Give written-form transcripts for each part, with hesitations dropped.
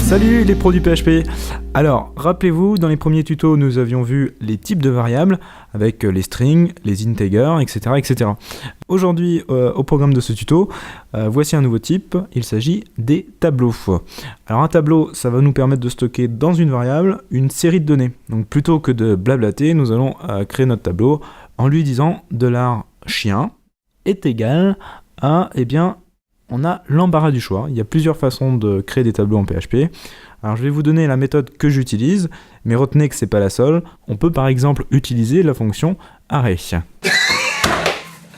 Salut les pros du PHP. Alors, rappelez-vous, dans les premiers tutos, nous avions vu les types de variables avec les strings, les integers, etc. etc. Aujourd'hui, au programme de ce tuto, voici un nouveau type, il s'agit des tableaux. Alors un tableau, ça va nous permettre de stocker dans une variable une série de données. Donc plutôt que de blablater, nous allons créer notre tableau en lui disant $chien est égal à, on a l'embarras du choix. Il y a plusieurs façons de créer des tableaux en PHP. Alors je vais vous donner la méthode que j'utilise, mais retenez que c'est pas la seule. On peut par exemple utiliser la fonction array.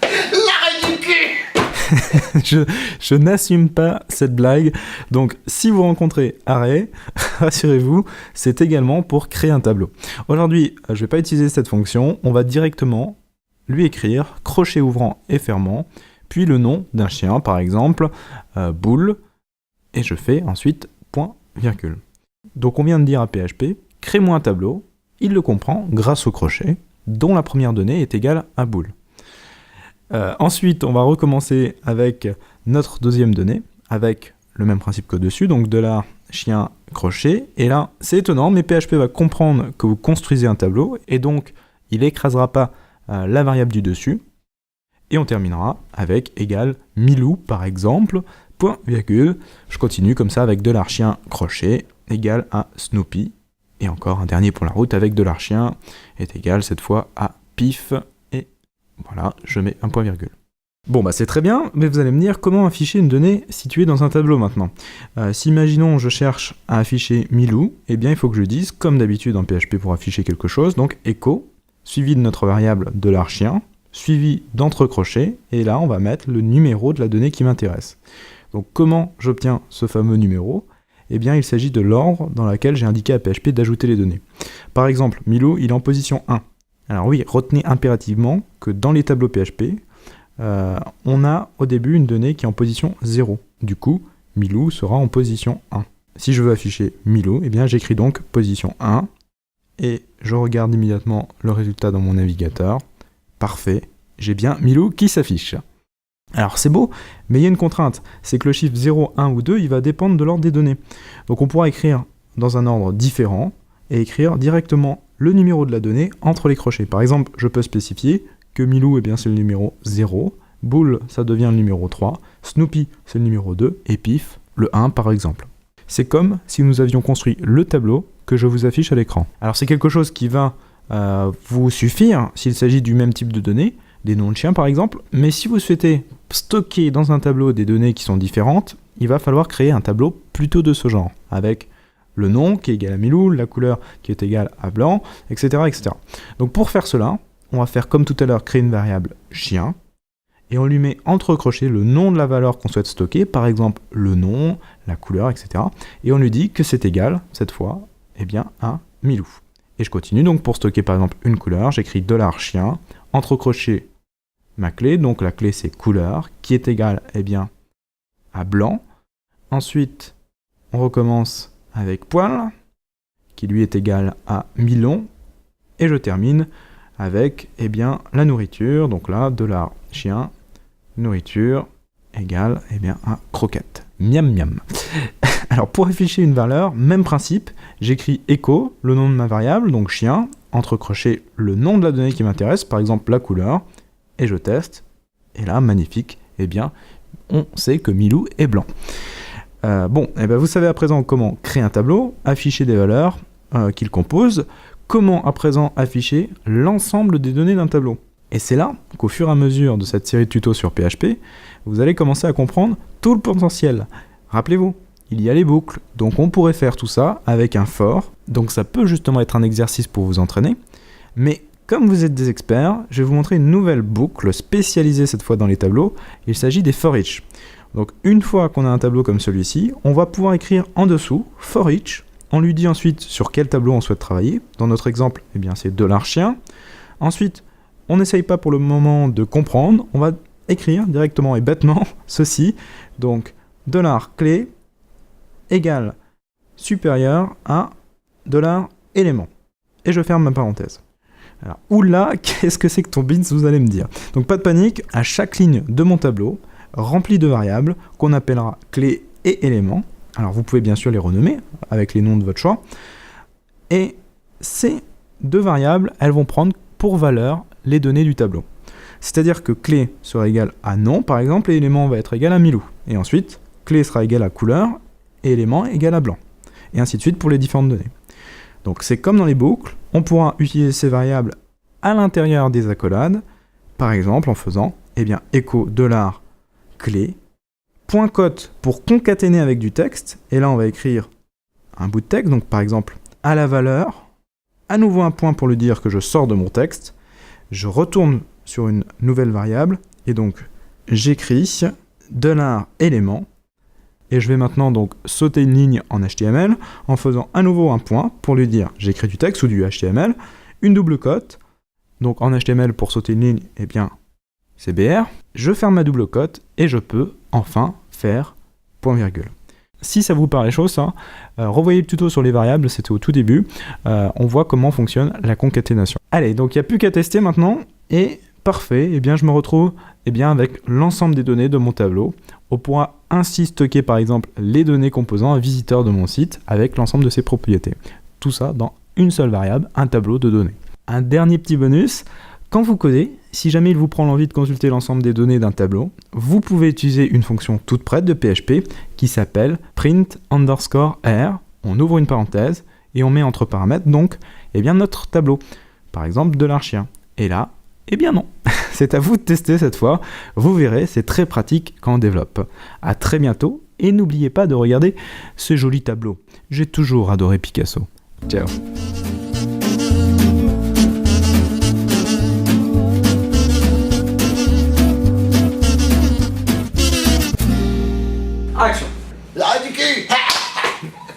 L'arrêt du cul. je n'assume pas cette blague. Donc si vous rencontrez array, rassurez-vous, c'est également pour créer un tableau. Aujourd'hui, je ne vais pas utiliser cette fonction. On va directement lui écrire crochet ouvrant et fermant, puis le nom d'un chien, par exemple, boule, et je fais ensuite point, virgule. Donc on vient de dire à PHP, crée-moi un tableau, il le comprend grâce au crochet, dont la première donnée est égale à boule. Ensuite, on va recommencer avec notre deuxième donnée, avec le même principe qu'au-dessus, donc $chien crochet, et là, c'est étonnant, mais PHP va comprendre que vous construisez un tableau, et donc il n'écrasera pas la variable du dessus, et on terminera avec égal Milou par exemple, point virgule, je continue comme ça avec $chien crochet égal à Snoopy, et encore un dernier pour la route avec $chien est égal cette fois à pif, et voilà, je mets un point virgule. Bon bah c'est très bien, mais vous allez me dire comment afficher une donnée située dans un tableau maintenant. Si imaginons je cherche à afficher Milou, eh bien il faut que je dise, comme d'habitude en PHP pour afficher quelque chose, donc echo, suivi de notre variable $chien, suivi d'entre crochets, et là on va mettre le numéro de la donnée qui m'intéresse. Donc comment j'obtiens ce fameux numéro? Eh bien il s'agit de l'ordre dans lequel j'ai indiqué à PHP d'ajouter les données. Par exemple, Milou il est en position 1. Alors oui, retenez impérativement que dans les tableaux PHP, on a au début une donnée qui est en position 0. Du coup, Milou sera en position 1. Si je veux afficher Milou, eh bien j'écris donc position 1, et je regarde immédiatement le résultat dans mon navigateur. Parfait, j'ai bien Milou qui s'affiche. Alors c'est beau, mais il y a une contrainte, c'est que le chiffre 0, 1 ou 2, il va dépendre de l'ordre des données. Donc on pourra écrire dans un ordre différent, et écrire directement le numéro de la donnée entre les crochets. Par exemple, je peux spécifier que Milou, eh bien, c'est le numéro 0, Boule, ça devient le numéro 3, Snoopy, c'est le numéro 2, et Pif, le 1 par exemple. C'est comme si nous avions construit le tableau que je vous affiche à l'écran. Alors c'est quelque chose qui va vous suffire s'il s'agit du même type de données, des noms de chiens par exemple, mais si vous souhaitez stocker dans un tableau des données qui sont différentes, il va falloir créer un tableau plutôt de ce genre, avec le nom qui est égal à Milou, la couleur qui est égale à blanc, etc., etc. Donc pour faire cela, on va faire comme tout à l'heure, créer une variable chien, et on lui met entre crochets le nom de la valeur qu'on souhaite stocker, par exemple le nom, la couleur, etc. Et on lui dit que c'est égal, cette fois, eh bien, à Milou. Et je continue, donc pour stocker par exemple une couleur, j'écris $chien, entre crochets ma clé, donc la clé c'est couleur, qui est égale, eh bien, à blanc. Ensuite, on recommence avec poil, qui lui est égal à Milon, et je termine avec, eh bien, la nourriture, donc là, $chien, nourriture, égale, eh bien, à croquette. Miam miam. Alors pour afficher une valeur, même principe, j'écris echo, le nom de ma variable, donc chien, entre crochets le nom de la donnée qui m'intéresse, par exemple la couleur, et je teste, et là, magnifique, eh bien, on sait que Milou est blanc. Vous savez à présent comment créer un tableau, afficher des valeurs qu'il compose, comment à présent afficher l'ensemble des données d'un tableau. Et c'est là qu'au fur et à mesure de cette série de tutos sur PHP, vous allez commencer à comprendre tout le potentiel. Rappelez-vous, il y a les boucles, donc on pourrait faire tout ça avec un for, donc ça peut justement être un exercice pour vous entraîner, mais comme vous êtes des experts, je vais vous montrer une nouvelle boucle spécialisée cette fois dans les tableaux, il s'agit des for each. Donc une fois qu'on a un tableau comme celui-ci, on va pouvoir écrire en dessous for each, on lui dit ensuite sur quel tableau on souhaite travailler, dans notre exemple, eh bien c'est $chien, ensuite on n'essaye pas pour le moment de comprendre, on va écrire directement et bêtement ceci, donc $clé égale supérieur à $élément. Et je ferme ma parenthèse. Alors, oula, qu'est-ce que c'est que ton bins, vous allez me dire. Donc pas de panique, à chaque ligne de mon tableau, rempli de variables qu'on appellera clé et élément, Alors vous pouvez bien sûr les renommer avec les noms de votre choix. Et ces deux variables, elles vont prendre pour valeur les données du tableau. C'est-à-dire que clé sera égal à nom, par exemple, et élément va être égal à Milou. Et ensuite, clé sera égal à couleur, et élément égal à blanc. Et ainsi de suite pour les différentes données. Donc c'est comme dans les boucles, on pourra utiliser ces variables à l'intérieur des accolades, par exemple en faisant echo $clé, point cote pour concaténer avec du texte, et là on va écrire un bout de texte, donc par exemple à la valeur, à nouveau un point pour lui dire que je sors de mon texte, je retourne sur une nouvelle variable, et donc j'écris $élément, et je vais maintenant donc sauter une ligne en HTML en faisant à nouveau un point pour lui dire j'écris du texte ou du HTML, une double cote, donc en HTML pour sauter une ligne, c'est BR, je ferme ma double cote et je peux enfin faire point virgule. Si ça vous paraît chaud ça, revoyez le tuto sur les variables, c'était au tout début, on voit comment fonctionne la concaténation. Allez, donc il n'y a plus qu'à tester maintenant, et parfait, je me retrouve avec l'ensemble des données de mon tableau. On pourra ainsi stocker par exemple les données composant un visiteur de mon site avec l'ensemble de ses propriétés. Tout ça dans une seule variable, un tableau de données. Un dernier petit bonus, quand vous codez, si jamais il vous prend l'envie de consulter l'ensemble des données d'un tableau, vous pouvez utiliser une fonction toute prête de PHP qui s'appelle print_r. On ouvre une parenthèse et on met entre paramètres donc notre tableau. Par exemple $chien. Et là, non. C'est à vous de tester cette fois. Vous verrez, c'est très pratique quand on développe. À très bientôt et n'oubliez pas de regarder ce joli tableau. J'ai toujours adoré Picasso. Ciao. Action. La du cul.